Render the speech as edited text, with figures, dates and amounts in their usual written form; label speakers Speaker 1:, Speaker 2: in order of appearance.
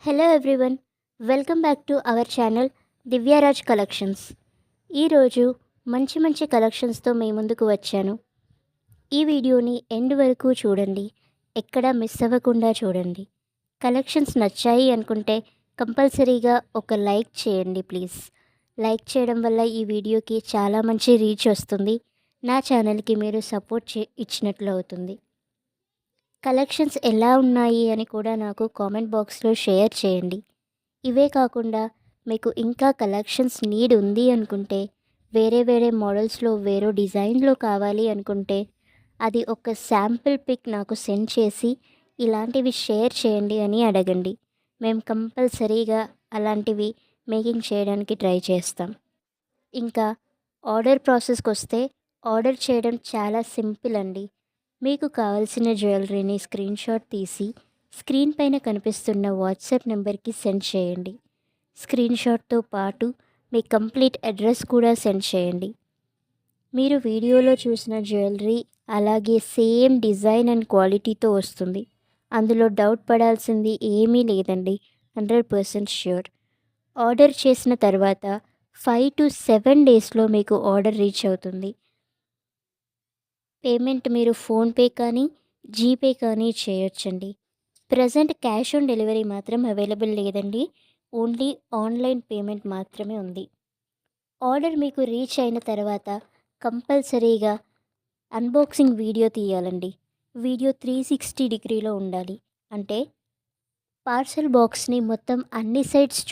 Speaker 1: Hello everyone, welcome back to our channel Divyaraj collections. ఈరోజు మంచి మంచి కలెక్షన్స్తో మీ ముందుకు వచ్చాను. ఈ వీడియోని ఎండ్ వరకు చూడండి, ఎక్కడా మిస్ అవ్వకుండా చూడండి. కలెక్షన్స్ నచ్చాయి అనుకుంటే కంపల్సరీగా ఒక లైక్ చేయండి ప్లీజ్. లైక్ చేయడం వల్ల ఈ వీడియోకి చాలా మంచి రీచ్ వస్తుంది, నా ఛానల్కి మీరు సపోర్ట్ ఇచ్చినట్లు అవుతుంది. కలెక్షన్స్ ఎలా ఉన్నాయి అని కూడా నాకు కామెంట్ బాక్స్లో షేర్ చేయండి. ఇవే కాకుండా మీకు ఇంకా కలెక్షన్స్ నీడ్ ఉంది అనుకుంటే, వేరే వేరే మోడల్స్లో వేరే డిజైన్లో కావాలి అనుకుంటే, అది ఒక శాంపిల్ పిక్ నాకు సెండ్ చేసి ఇలాంటివి షేర్ చేయండి అని అడగండి. మేము కంపల్సరీగా అలాంటివి మేకింగ్ చేయడానికి ట్రై చేస్తాం. ఇంకా ఆర్డర్ ప్రాసెస్కి వస్తే, ఆర్డర్ చేయడం చాలా సింపుల్ అండి. మీకు కావాల్సిన జ్యువెలరీని స్క్రీన్షాట్ తీసి స్క్రీన్ పైన కనిపిస్తున్న వాట్సాప్ నెంబర్కి సెండ్ చేయండి. స్క్రీన్షాట్తో పాటు మీ కంప్లీట్ అడ్రస్ కూడా సెండ్ చేయండి. మీరు వీడియోలో చూసిన జ్యువెలరీ అలాగే సేమ్ డిజైన్ అండ్ క్వాలిటీతో వస్తుంది. అందులో డౌట్ పడాల్సింది ఏమీ లేదండి, 100% ష్యూర్. ఆర్డర్ చేసిన తర్వాత 5 to 7 డేస్లో మీకు ఆర్డర్ రీచ్ అవుతుంది. పేమెంట్ మీరు ఫోన్పే కానీ జీపే కానీ చేయొచ్చండి. ప్రజెంట్ క్యాష్ ఆన్ డెలివరీ మాత్రం అవైలబుల్ లేదండి, ఓన్లీ ఆన్లైన్ పేమెంట్ మాత్రమే ఉంది. ఆర్డర్ మీకు రీచ్ అయిన తర్వాత కంపల్సరీగా అన్బాక్సింగ్ వీడియో తీయాలండి. వీడియో 360 డిగ్రీలో ఉండాలి. అంటే పార్సల్ బాక్స్ని మొత్తం అన్ని సైడ్స్